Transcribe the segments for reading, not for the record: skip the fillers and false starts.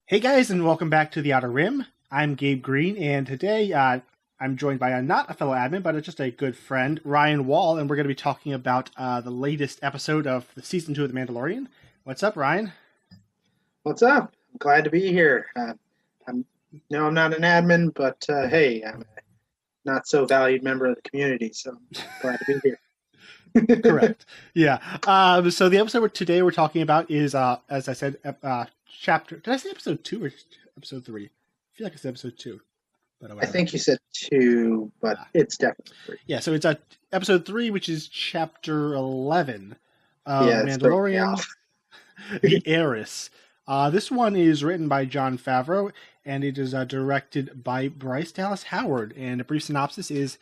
Hey guys, and welcome back to the Outer Rim. I'm Gabe Green, and today I'm joined by not a fellow admin, but just a good friend, Ryan Wall, and we're going to be talking about the latest episode of the season 2 of The Mandalorian. What's up, Ryan? What's up? I'm glad to be here. I'm I'm not an admin, but hey, I'm a not so valued member of the community, so I'm glad to be here. Correct. Yeah. So the episode today we're talking about is, as I said, chapter. Did I say episode 2 or episode 3? I feel like it's episode 2. But I think you said 2, but it's definitely 3. Yeah, so it's episode 3, which is chapter 11 of Yeah, Mandalorian, the Heiress. This one is written by Jon Favreau, and it is directed by Bryce Dallas Howard. And a brief synopsis is,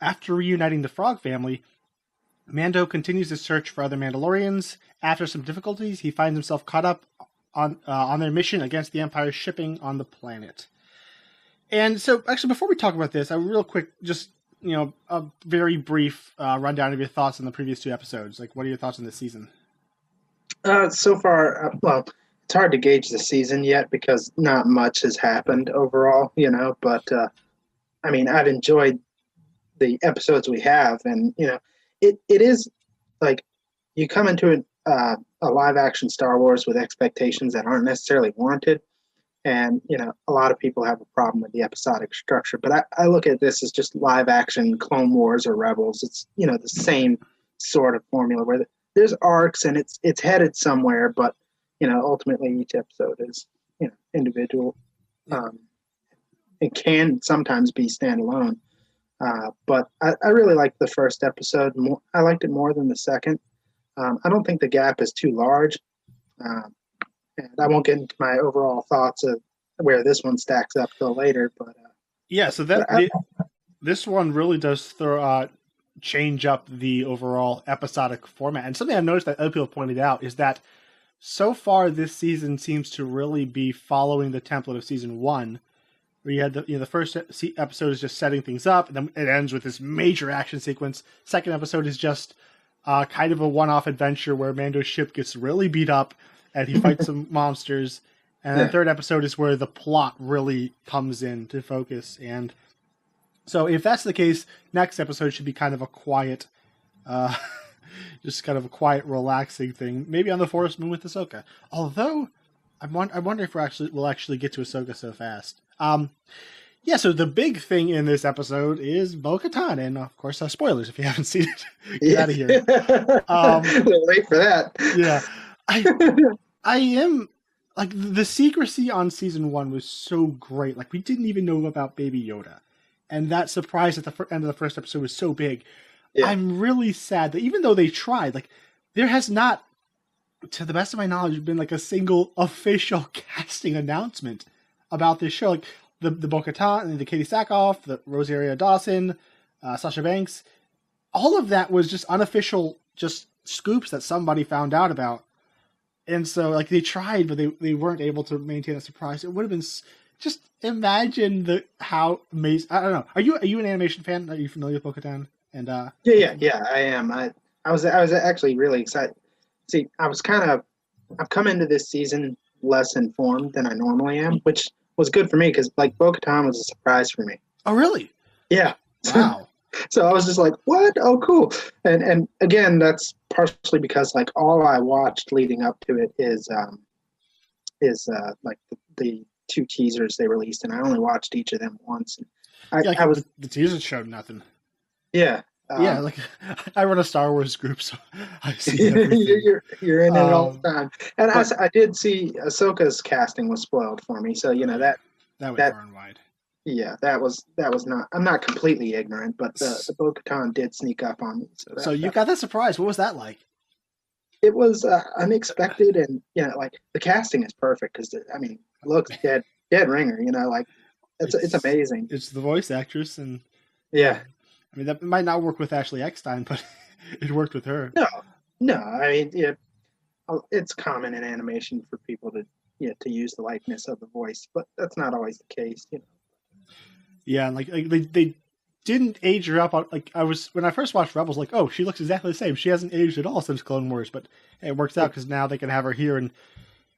after reuniting the Frog family, Mando continues his search for other Mandalorians. After some difficulties, he finds himself caught up on their mission against the Empire's shipping on the planet. And so, actually, before we talk about this, real quick, just, a very brief rundown of your thoughts on the previous 2 episodes. Like, what are your thoughts on this season? So far, it's hard to gauge the season yet because not much has happened overall, but I've enjoyed the episodes we have, and, it is like you come into a live action Star Wars with expectations that aren't necessarily warranted. And, a lot of people have a problem with the episodic structure, but I look at this as just live action Clone Wars or Rebels. It's, the same sort of formula where there's arcs and it's headed somewhere, but, ultimately each episode is, individual. It can sometimes be standalone. But I really liked the first episode. I liked it more than the second. I don't think the gap is too large. And I won't get into my overall thoughts of where this one stacks up till later. But yeah, so this one really does change up the overall episodic format. And something I've noticed that other people pointed out is that so far this season seems to really be following the template of season 1. Where you had the first episode is just setting things up, and then it ends with this major action sequence. Second episode is just kind of a one-off adventure where Mando's ship gets really beat up, and he fights some monsters. And the third episode is where the plot really comes into focus. And so if that's the case, next episode should be kind of a quiet, just kind of a quiet, relaxing thing. Maybe on the Forest Moon with Ahsoka. Although, I wonder if we'll actually get to Ahsoka so fast. So the big thing in this episode is Bo-Katan, and of course, spoilers if you haven't seen it. Get out of here. We'll wait for that. Yeah, I am like the secrecy on season 1 was so great. Like we didn't even know about Baby Yoda, and that surprise at the end of the first episode was so big. Yeah. I'm really sad that even though they tried, like there has not, to the best of my knowledge, been like a single official casting announcement about this show. Like the Bo-Katan, the Katie Sackhoff, the Rosario Dawson, Sasha Banks, all of that was just unofficial, just scoops that somebody found out about. And so, like, they tried, but they weren't able to maintain a surprise. It would have been just imagine how amazing. I don't know. Are you an animation fan? Are you familiar with Bo-Katan? And yeah, I am. I was actually really excited. See, I've come into this season less informed than I normally am, which was good for me because like Bo-Katan was a surprise for me. Oh, really? Yeah. Wow. So I was just like, what? Oh, cool. And again, that's partially because like all I watched leading up to it is like the 2 teasers they released, and I only watched each of them once. The teasers showed nothing. Yeah. Like I run a Star Wars group, so I see everything. you're in it all the time. And I did see Ahsoka's casting was spoiled for me, so that went far and wide. Yeah, that was not. I'm not completely ignorant, but the Bo-Katan did sneak up on me. So you got that surprise. What was that like? It was unexpected, and like the casting is perfect because it looks dead ringer. Like it's amazing. It's the voice actress, and yeah. That might not work with Ashley Eckstein, but it worked with her. No. It's common in animation for people to use the likeness of the voice, but that's not always the case. Yeah, and like they didn't age her up. Like when I first watched Rebels, like, oh, she looks exactly the same. She hasn't aged at all since Clone Wars, but it works out because now they can have her here. And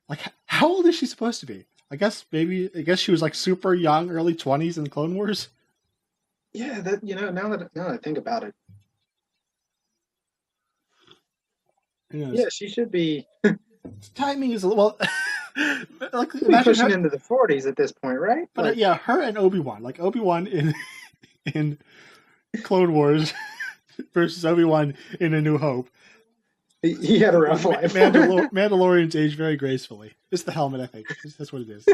like, how old is she supposed to be? I guess she was like super young, early 20s in Clone Wars. Yeah, that now that I think about it, yeah, she should be Timing is a little like imagine pushing her, into the 40s at this point, right? but yeah, her and Obi-Wan, like Obi-Wan in Clone Wars versus Obi-Wan in A New Hope. He had a rough life. Mandalorians age very gracefully. It's the helmet, I think. That's what it is.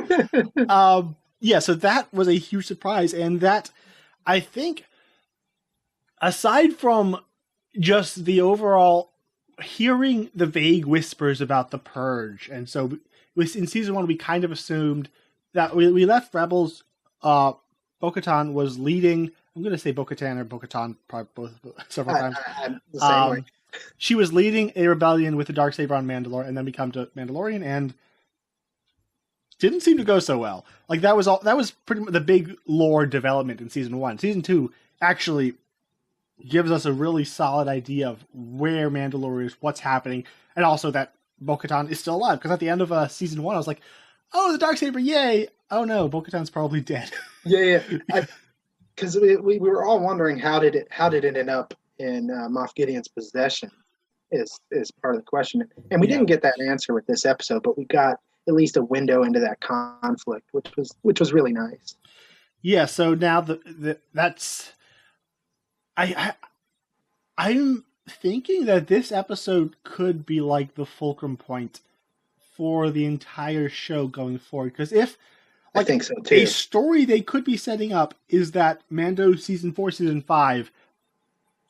Yeah, so that was a huge surprise, and that I think, aside from just the overall hearing the vague whispers about the Purge, and so in season 1 we kind of assumed that we left Rebels. Bo-Katan was leading. I'm going to say Bo-Katan or Bo-Katan probably both several times. The same way. She was leading a rebellion with the Darksaber on Mandalore, and then become to Mandalorian, and didn't seem to go so well. Like that was pretty much the big lore development in season 1. Season 2 actually gives us a really solid idea of where Mandalore is, what's happening, and also that Bo-Katan is still alive. Because at the end of season 1, I was like, "Oh, the Darksaber, yay!" Oh no, Bo-Katan's probably dead. Yeah. Because we were all wondering how did it end up in Moff Gideon's possession is part of the question, and we didn't get that answer with this episode, but we got at least a window into that conflict, which was really nice. Yeah. So now that's I'm thinking that this episode could be like the fulcrum point for the entire show going forward, because if I think so too. A story they could be setting up is that Mando season 4, season 5,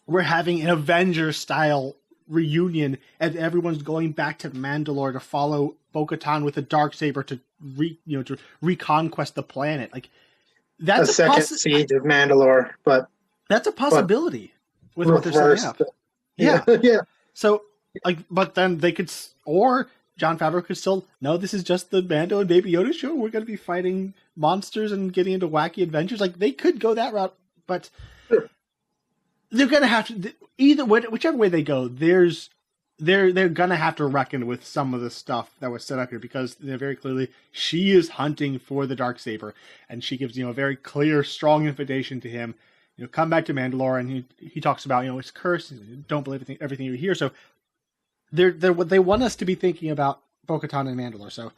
we're having an Avengers style reunion, and everyone's going back to Mandalore to follow Bo-Katan with a Darksaber to reconquest the planet. Like that's a second siege of Mandalore, but that's a possibility with what they're setting up. Yeah. So but then they could, or Jon Favreau could still, no, this is just the Mando and Baby Yoda show. We're going to be fighting monsters and getting into wacky adventures. Like they could go that route, but they're going to have to, whichever way they go, they're going to have to reckon with some of the stuff that was set up here, because very clearly she is hunting for the Darksaber, and she gives, a very clear, strong invitation to him, come back to Mandalore, and he talks about, it's cursed, don't believe everything you hear. So they want us to be thinking about Bo-Katan and Mandalore. So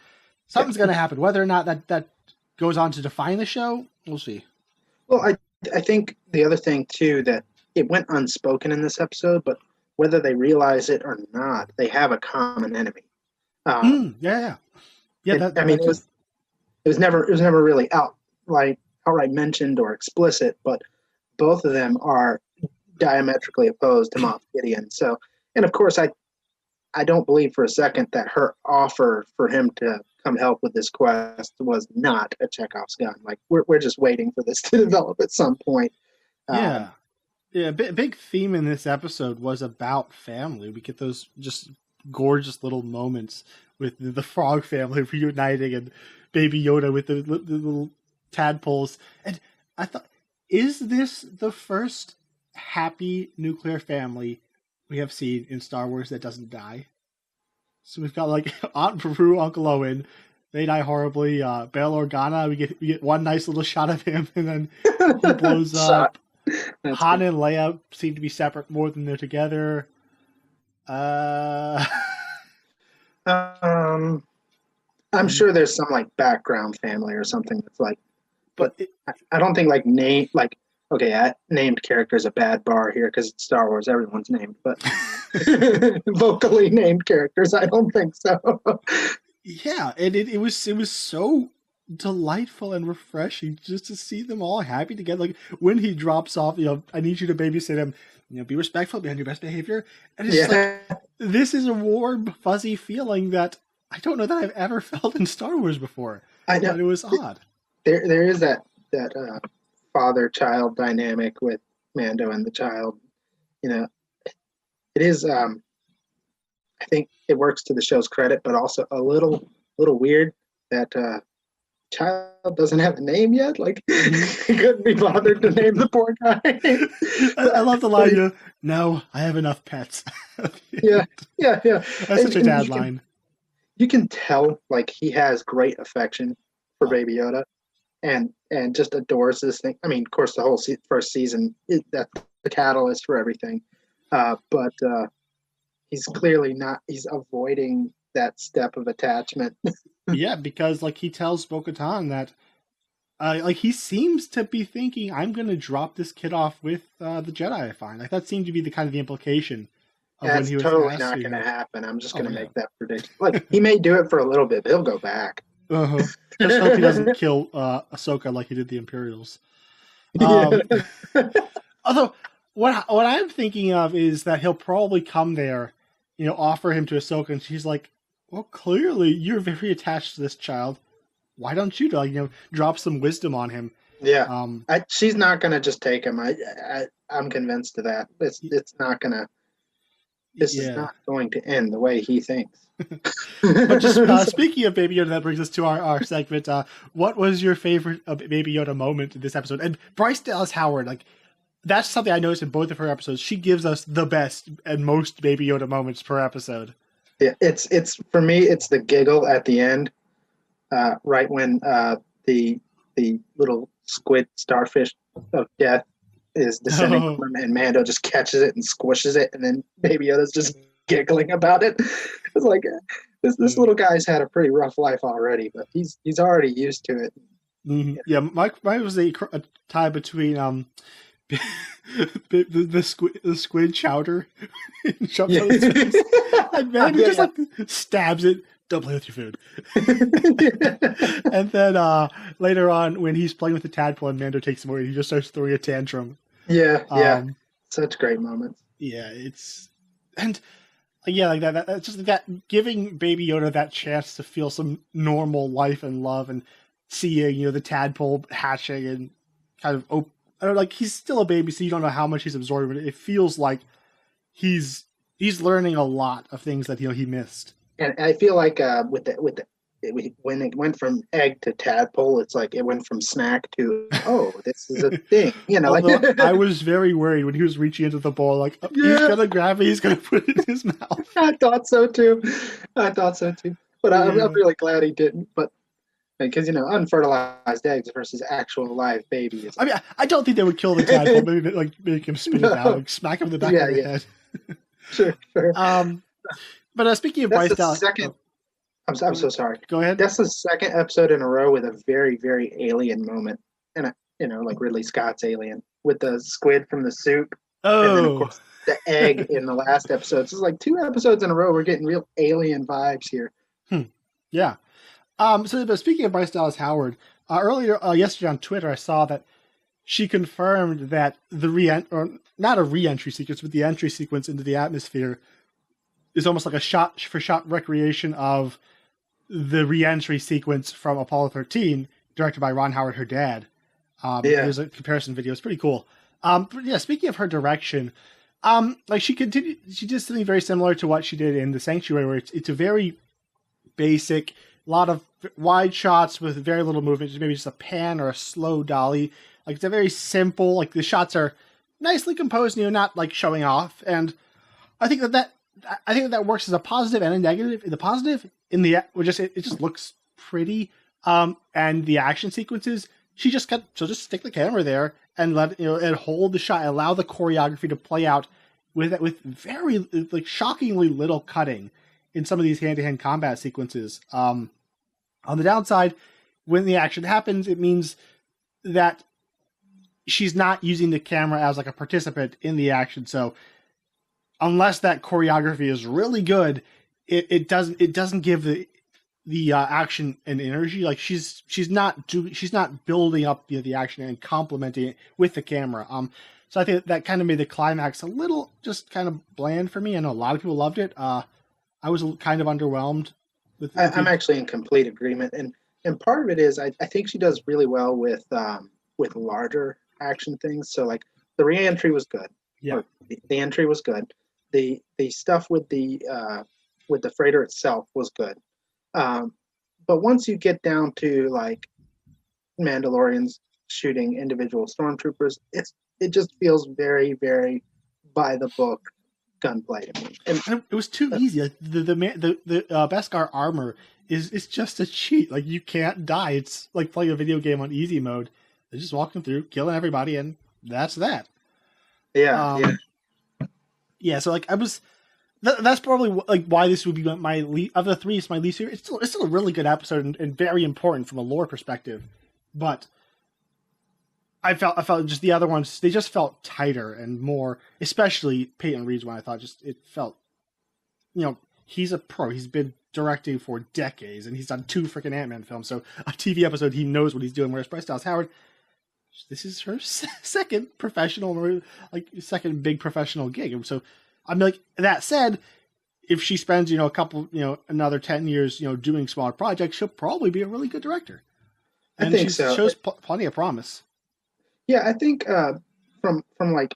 something's going to happen. Whether or not that goes on to define the show, we'll see. Well, I think the other thing too, that it went unspoken in this episode, but whether they realize it or not, they have a common enemy. Yeah. It was never really outright mentioned or explicit, but both of them are diametrically opposed to Moff Gideon. So, and of course, I don't believe for a second that her offer for him to come help with this quest was not a Chekhov's gun. Like we're just waiting for this to develop at some point. Yeah. Big theme in this episode was about family. We get those just gorgeous little moments with the Frog family reuniting and Baby Yoda with the little tadpoles. And I thought, is this the first happy nuclear family we have seen in Star Wars that doesn't die? So we've got like Aunt Beru, Uncle Owen, they die horribly. Bail Organa, we get one nice little shot of him, and then he blows up. Han and Leia seem to be separate more than they're together. I'm sure there's some like background family or something that's like, but I don't think named character is a bad bar here because it's Star Wars, everyone's named, but vocally named characters, I don't think so. Yeah, and it was so delightful and refreshing just to see them all happy together. Like when he drops off, I need you to babysit him, be respectful, be on your best behavior. And it's just like, this is a warm, fuzzy feeling that I don't know that I've ever felt in Star Wars before. I know. But it was odd. There is that father-child dynamic with Mando and the child. It is, I think it works to the show's credit, but also a little weird that child doesn't have a name yet. Like he couldn't be bothered to name the poor guy. I love the line. No, I have enough pets. Yeah. That's such a dad line. You can tell like he has great affection for Baby Yoda, and just adores this thing. I mean, of course, the whole first season that's the catalyst for everything, but he's clearly not. He's avoiding that step of attachment. Yeah, because like he tells Bo-Katan that like he seems to be thinking, I'm going to drop this kid off with the Jedi. I find like that seemed to be the kind of the implication of That's when he was totally not going to happen. I'm just going to yeah. make that prediction. Like he may do it for a little bit, but he'll go back. Just hope he doesn't kill Ahsoka like he did the Imperials. Although what I'm thinking of is that he'll probably come there, offer him to Ahsoka, and she's like, well, clearly you're very attached to this child. Why don't you, drop some wisdom on him? Yeah, she's not gonna just take him. I'm convinced of that. It's not gonna. This is not going to end the way he thinks. But just speaking of Baby Yoda, that brings us to our segment. What was your favorite Baby Yoda moment in this episode? And Bryce Dallas Howard, like that's something I noticed in both of her episodes. She gives us the best and most Baby Yoda moments per episode. Yeah, it's for me. It's the giggle at the end, right when the little squid starfish of death is descending on him, and Mando just catches it and squishes it, and then Baby Yoda's just giggling about it. It's like this little guy's had a pretty rough life already, but he's already used to it. Mm-hmm. Yeah, mine was a tie between the squid chowder jumps on his face, and Mando just like stabs it. Don't play with your food. And then later on, when he's playing with the tadpole and Mando takes him away, he just starts throwing a tantrum. Yeah. Such great moments. Yeah, like that. Just that giving Baby Yoda that chance to feel some normal life and love, and seeing the tadpole hatching and kind of like he's still a baby, so you don't know how much he's absorbing, but it feels like he's learning a lot of things that he missed. And I feel like when it went from egg to tadpole, it's like it went from snack to this is a thing. Like I was very worried when he was reaching into the bowl, like he's gonna grab it, he's gonna put it in his mouth. I thought so too, but I'm really glad he didn't. But because unfertilized eggs versus actual live babies. I mean, I don't think they would kill the tadpole. Maybe like make him spit it out, like smack him in the back of the head. Sure. But speaking of Bryce Dallas, I'm so sorry. Go ahead. That's the second episode in a row with a very, very alien moment, and like Ridley Scott's Alien with the squid from the soup. And then, of course, the egg in the last episode. So it's like 2 episodes in a row. We're getting real alien vibes here. Yeah. But speaking of Bryce Dallas Howard, earlier yesterday on Twitter, I saw that she confirmed that not a re-entry sequence, but the entry sequence into the atmosphere is almost like a shot-for-shot recreation of the re-entry sequence from Apollo 13, directed by Ron Howard, her dad. There's a comparison video. It's pretty cool. Speaking of her direction, like she did something very similar to what she did in The Sanctuary, where it's a very basic, lot of wide shots with very little movement, maybe just a pan or a slow dolly. Like it's a very simple, like the shots are nicely composed, not like showing off. And I think that works as a positive and a negative. The positive it just looks pretty. And the action sequences, she'll just stick the camera there and let and hold the shot, allow the choreography to play out with very like shockingly little cutting in some of these hand-to-hand combat sequences. On the downside, when the action happens, it means that she's not using the camera as like a participant in the action. So unless that choreography is really good, it doesn't give the action and energy. Like she's not building up the action and complementing it with the camera. So I think that kind of made the climax a little just kind of bland for me. I know a lot of people loved it. I was kind of underwhelmed with it. I'm actually in complete agreement, and part of it is I think she does really well with larger action things. So like the re-entry was good. Yeah, the entry was good. The stuff with the freighter itself was good. But once you get down to like Mandalorians shooting individual stormtroopers, it just feels very, very by the book gunplay to me. And it was too easy. Like the Beskar armor is just a cheat. Like you can't die. It's like playing a video game on easy mode. They're just walking through, killing everybody, and that's that. Yeah. So like I was. That's probably like why this would be my of the three. It's my least favorite. It's still a really good episode and very important from a lore perspective, but I felt just the other ones, they just felt tighter and more, especially Peyton Reed's one. I thought just it felt, he's a pro. He's been directing for decades and he's done 2 freaking Ant-Man films. So a TV episode, he knows what he's doing. Whereas Bryce Dallas Howard, this is her second second big professional gig. And so I'm like, that said, if she spends, a couple, another 10 years, doing smaller projects, she'll probably be a really good director. And I think she shows plenty of promise. Yeah, I think from like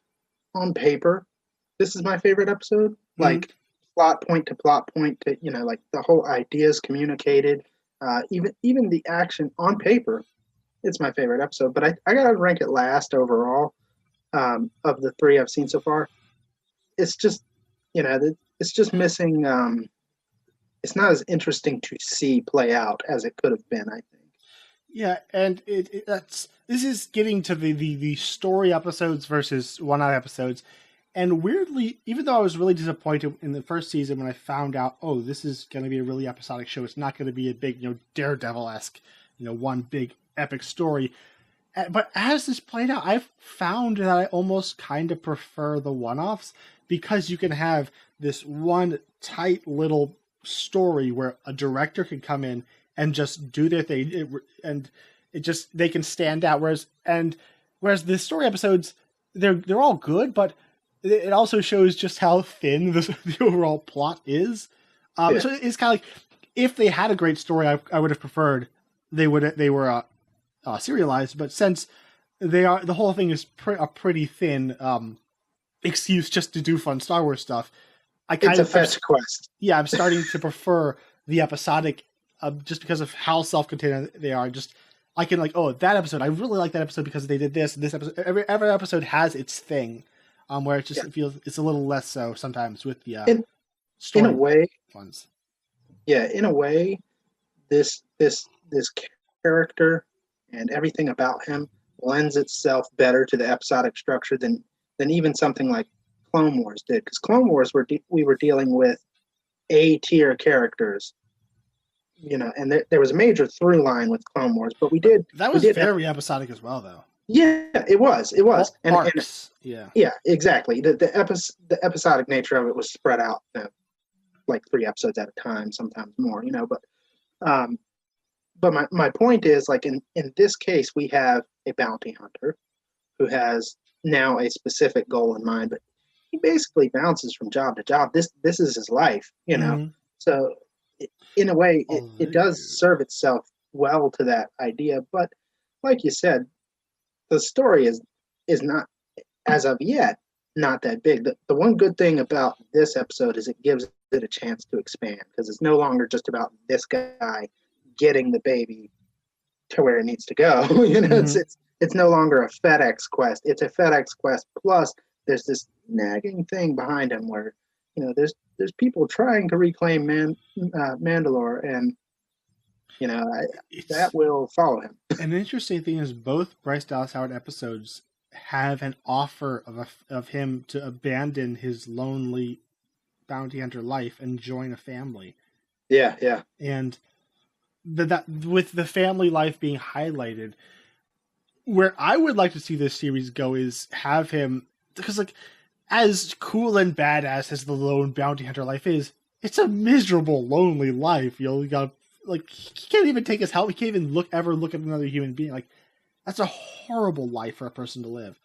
on paper, this is my favorite episode. Mm-hmm. Like plot point to, like the whole idea is communicated. Even the action on paper, it's my favorite episode. But I gotta rank it last overall of the 3 I've seen so far. It's just, it's just missing. It's not as interesting to see play out as it could have been, I think. Yeah, and this is getting to the story episodes versus one-off episodes. And weirdly, even though I was really disappointed in the first season when I found out, this is going to be a really episodic show. It's not going to be a big, Daredevil-esque, one big epic story. But as this played out, I've found that I almost kind of prefer the one-offs because you can have this one tight little story where a director can come in and just do their thing, they can stand out. Whereas the story episodes, they're all good, but it also shows just how thin the overall plot is. So it's kind of like if they had a great story, I would have preferred they were serialized. But since the whole thing is a pretty thin excuse just to do fun Star Wars stuff, it's a fetch quest. Yeah, I'm starting to prefer the episodic. Just because of how self-contained they are, I can that episode. I really like that episode because they did this episode. Every episode has its thing, where it feels it's a little less so sometimes with the story in a way ones. Yeah, in a way, this character and everything about him lends itself better to the episodic structure than even something like Clone Wars did. Because Clone Wars we were dealing with A-tier characters. And there was a major through line with Clone Wars, but that was very episodic as well, though. Yeah, it was. Yeah, exactly. The episodic nature of it was spread out, like 3 episodes at a time, sometimes more. But my point is, like in this case, we have a bounty hunter who has now a specific goal in mind, but he basically bounces from job to job. This is his life, Mm-hmm. So. In a way, it does serve itself well to that idea, but like you said, the story is not, as of yet, not that big. The one good thing about this episode is it gives it a chance to expand because it's no longer just about this guy getting the baby to where it needs to go. Mm-hmm. It's no longer a FedEx quest. It's a FedEx quest plus there's this nagging thing behind him where there's people trying to reclaim Mandalore, and that will follow him. An interesting thing is both Bryce Dallas Howard episodes have an offer of him to abandon his lonely bounty hunter life and join a family. Yeah. And that with the family life being highlighted, where I would like to see this series go is have him, because as cool and badass as the lone bounty hunter life is, it's a miserable, lonely life. You got he can't even take his help. He can't even ever look at another human being. That's a horrible life for a person to live.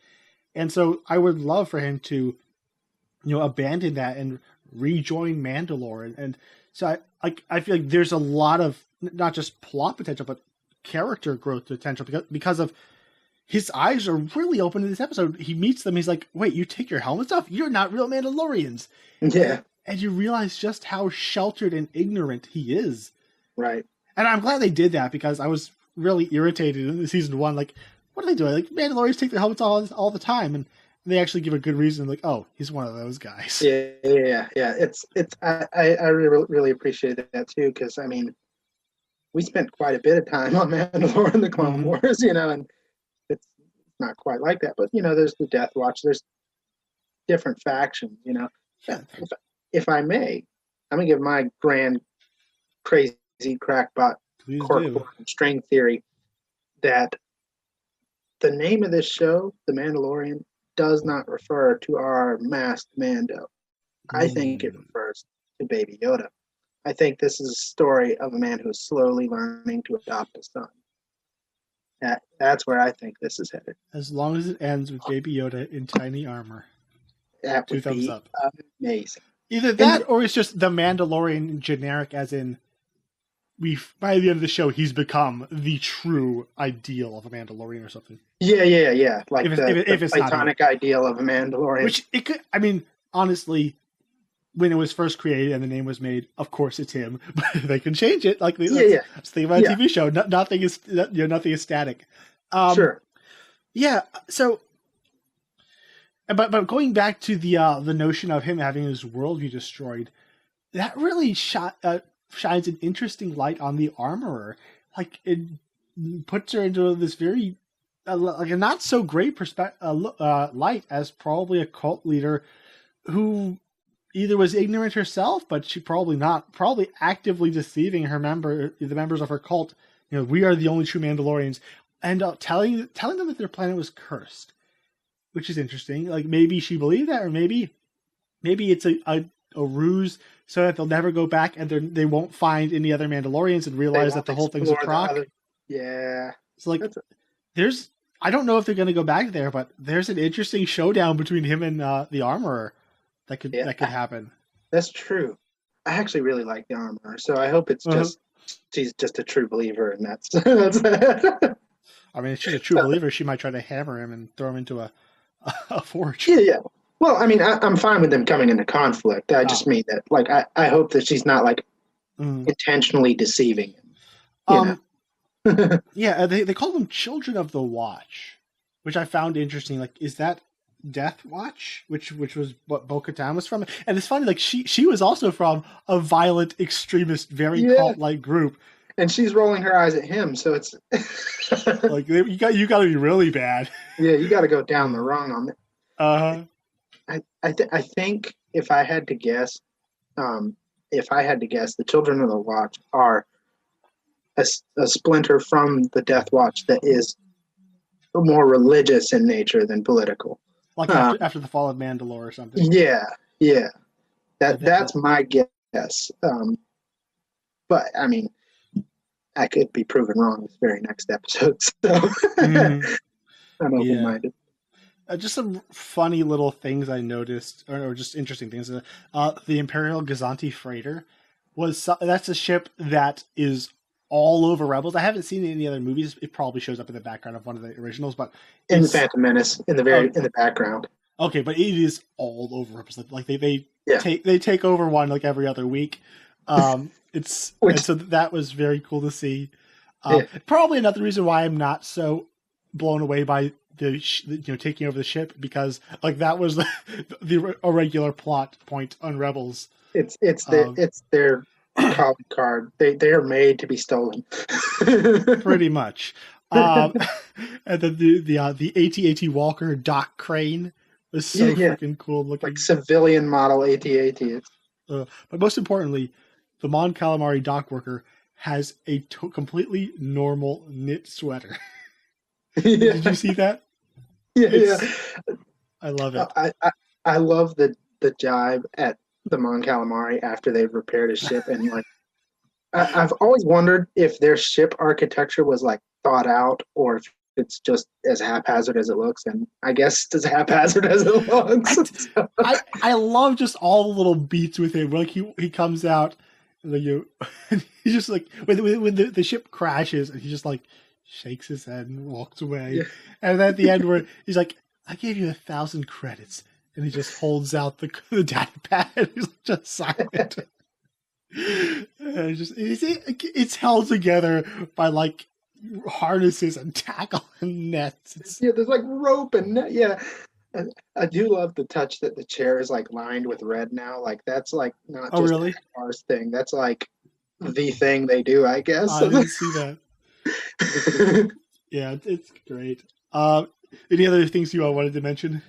And so I would love for him to, abandon that and rejoin Mandalore. And so I feel like there's a lot of not just plot potential, but character growth potential because of his eyes are really open in this episode. He meets them. He's like, wait, you take your helmets off? You're not real Mandalorians. Yeah. And you realize just how sheltered and ignorant he is. Right. And I'm glad they did that because I was really irritated in season 1. What are they doing? Mandalorians take their helmets off all the time. And they actually give a good reason, like, oh, he's one of those guys. Yeah. I really appreciate that too, because I mean, we spent quite a bit of time on Mandalorian, the Clone Wars, and it's not quite like that. But there's the Death Watch. There's different factions. Yeah. If I may, I'm gonna give my grand, crazy crackpot string theory that the name of this show, The Mandalorian, does not refer to our masked Mando. I think it refers to Baby Yoda. I think this is a story of a man who's slowly learning to adopt a son. That's where I think this is headed. As long as it ends with Baby Yoda in tiny armor. That would 2 thumbs be up. amazing. Either that or it's just the Mandalorian generic, as in by the end of the show, he's become the true ideal of a Mandalorian or something. Yeah. Like if it's platonic ideal of a Mandalorian. Which it could, I mean, honestly, when it was first created and the name was made, of course it's him. But they can change it. Like, let's think about a TV show. Nothing is static. Sure. Yeah. So, but going back to the notion of him having his worldview destroyed, that really shines an interesting light on the armorer. Like, it puts her into this very like a not so great light as probably a cult leader who either was ignorant herself, but she probably actively deceiving the members of her cult. We are the only true Mandalorians, and telling them that their planet was cursed, which is interesting. Like, maybe she believed that, or maybe it's a ruse so that they'll never go back and they won't find any other Mandalorians and realize that the whole thing's a crock. Yeah. So I don't know if they're going to go back there, but there's an interesting showdown between him and the armorer that could happen. That's true. I actually really like the armorer, so I hope it's she's just a true believer, and that's it. I mean, if she's a true believer, she might try to hammer him and throw him into a forge. Yeah. Well, I mean, I'm fine with them coming into conflict. I just mean that, like, I hope that she's not, like, intentionally deceiving him. Yeah, they call them Children of the Watch, which I found interesting. Like, is that Death Watch, which was what Bo-Katan was from? And it's funny, like, she was also from a violent, extremist, very cult-like group. And she's rolling her eyes at him, so it's like, you got to be really bad. Yeah, you got to go down the rung on it. I think if I had to guess, the Children of the Watch are a splinter from the Death Watch that is more religious in nature than political. Like after the fall of Mandalore or something. Yeah. That's my guess. But I mean, I could be proven wrong this very next episode. So I'm open-minded. Just some funny little things I noticed, or just interesting things. The Imperial Gazanti freighter that's a ship that is all over Rebels. I haven't seen it in any other movies. It probably shows up in the background of one of the originals, but in the Phantom Menace, in the background. Okay, but it is all over Rebels. Like they take over one like every other week. And so that was very cool to see. Probably another reason why I'm not so blown away by the taking over the ship, because like that was the irregular plot point on Rebels. It's their calling card. They're made to be stolen. Pretty much. And then the AT-AT Walker Doc Crane was so freaking cool looking, like civilian model AT-AT. But most importantly, the Mon Calamari dock worker has a completely normal knit sweater. Did you see that? Yeah. I love it. I love the jibe at the Mon Calamari after they've repaired his ship, and like I've always wondered if their ship architecture was like thought out, or if it's just as haphazard as it looks, and I guess it's as haphazard as it looks. I love just all the little beats with him. Like he comes out, and he's just like when the ship crashes, and he just like shakes his head and walks away. And then at the end where he's like, I gave you 1,000 credits, and he just holds out the data pad. He's like, just silent. It's held together by like harnesses and tackle and nets. There's like rope and net. I do love the touch that the chair is like lined with red now. Like that's like not Oh, just really? Akbar's thing. That's like the thing they do, I guess. I didn't see that. Yeah, it's great. Any other things you wanted to mention?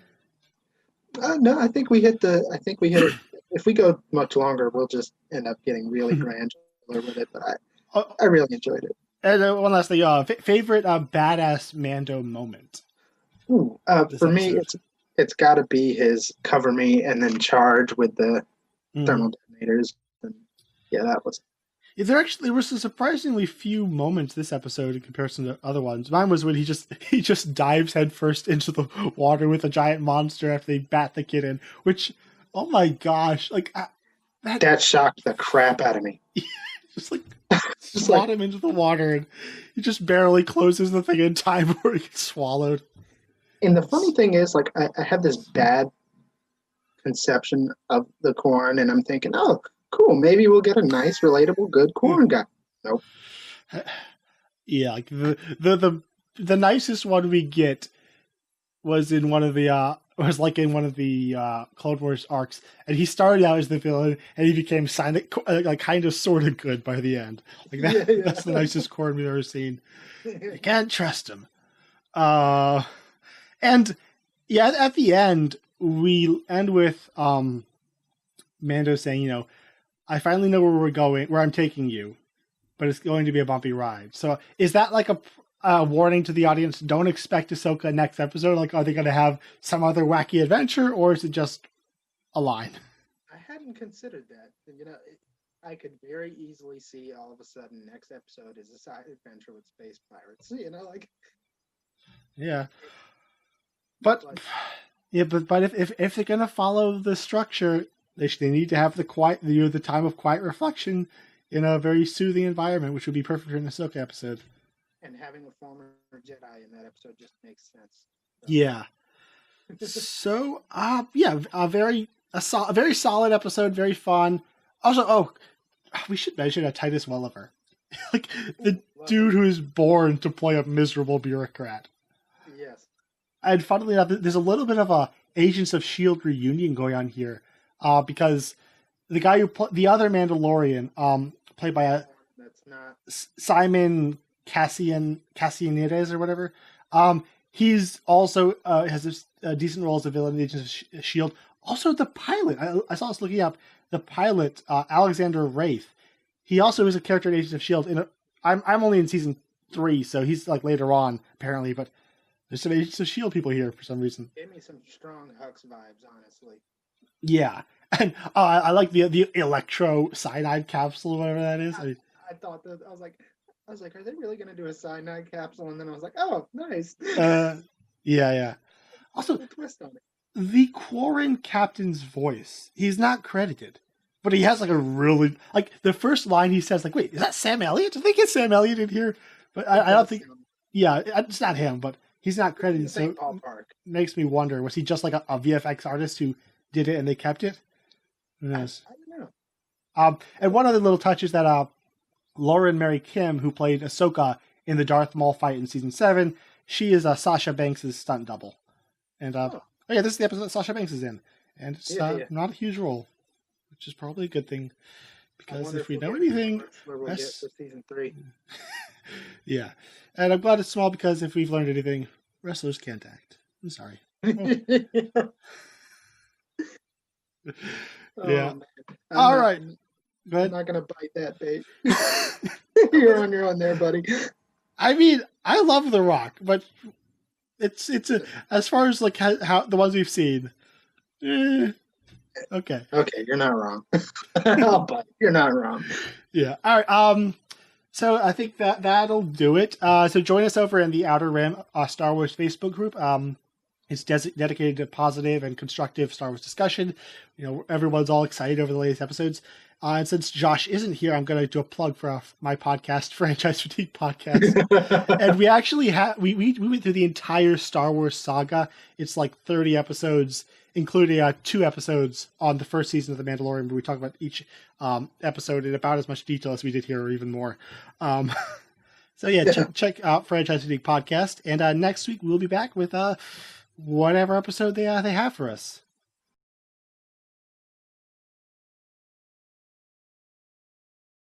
No, I think we hit the. I think we hit it. If we go much longer, we'll just end up getting really granular with it. But I really enjoyed it. And one last thing, favorite badass Mando moment. Ooh, for me, it's got to be his cover me and then charge with the thermal detonators. And yeah, that was. There was a surprisingly few moments this episode in comparison to other ones. Mine was when he just dives headfirst into the water with a giant monster after they bat the kid in. Which, oh my gosh, like that shocked the crap out of me. Just like swat him into the water, and he just barely closes the thing in time before he gets swallowed. And the funny thing is, like, I have this bad conception of the Corn, and I'm thinking, oh, cool, maybe we'll get a nice, relatable, good Corn guy. Nope. Yeah, like the nicest one we get was in one of the in one of the Clone Wars arcs, and he started out as the villain, and he became kind of sort of good by the end. Like that, yeah. That's the nicest Corn we've ever seen. You can't trust him. And yeah, at the end we end with Mando saying, I finally know where I'm taking you, but it's going to be a bumpy ride. So is that like a warning to the audience? Don't expect Ahsoka next episode. Like, are they going to have some other wacky adventure, or is it just a line? I hadn't considered that. I could very easily see all of a sudden next episode is a side adventure with space pirates. Yeah. But if they're going to follow the structure, they need to have the time of quiet reflection in a very soothing environment, which would be perfect for an Ahsoka episode. And having a former Jedi in that episode just makes sense. Yeah. So, a very solid episode, very fun. Also, we should mention Titus Welliver, like the dude who is born to play a miserable bureaucrat. Yes. And funnily enough, there's a little bit of a Agents of S.H.I.E.L.D. reunion going on here, because the guy the other Mandalorian, played by Simon Cassianides or whatever, he's also has a decent role as a villain in Agents of S.H.I.E.L.D. Also, the pilot, I saw us looking up, the pilot, Alexander Wraith, he also is a character in Agents of S.H.I.E.L.D. I'm only in season 3, so he's like later on, apparently, but there's some Agents of S.H.I.E.L.D. people here for some reason. Gave me some strong Hux vibes, honestly. Yeah, and I like the electro cyanide capsule, or whatever that is. I thought that I was like, are they really going to do a cyanide capsule? And then I was like, oh, nice. Yeah. Also, twist on it. The Quarren captain's voice. He's not credited, but he has like a really the first line he says, like, wait, is that Sam Elliott? I think it's Sam Elliott in here, but I don't think. Yeah, it's not him, but he's not credited. So makes me wonder, was he just like a VFX artist who did it and they kept it? Who knows? I don't know. And one other little touch is that Lauren Mary Kim, who played Ahsoka in the Darth Maul fight in season 7, she is Sasha Banks' stunt double. And this is the episode that Sasha Banks is in, and it's not a huge role, which is probably a good thing, because if we know anything, that's for season 3. Yeah, and I'm glad it's small, because if we've learned anything, wrestlers can't act. I'm sorry. Yeah. All right. Go ahead. I'm not gonna bite that bait. You're on your own there, buddy. I mean, I love The Rock, but it's as far as like how the ones we've seen. Okay, you're not wrong. I'll bite. You're not wrong. Yeah. All right. So I think that'll do it. So join us over in the Outer Rim Star Wars Facebook group. It's dedicated to positive and constructive Star Wars discussion. Everyone's all excited over the latest episodes. And since Josh isn't here, I'm going to do a plug for my podcast, Franchise Fatigue Podcast. And we actually we went through the entire Star Wars saga. It's like 30 episodes, including 2 episodes on the first season of The Mandalorian, where we talk about each episode in about as much detail as we did here, or even more. So yeah, check out Franchise Fatigue Podcast. And next week we'll be back with whatever episode they have for us.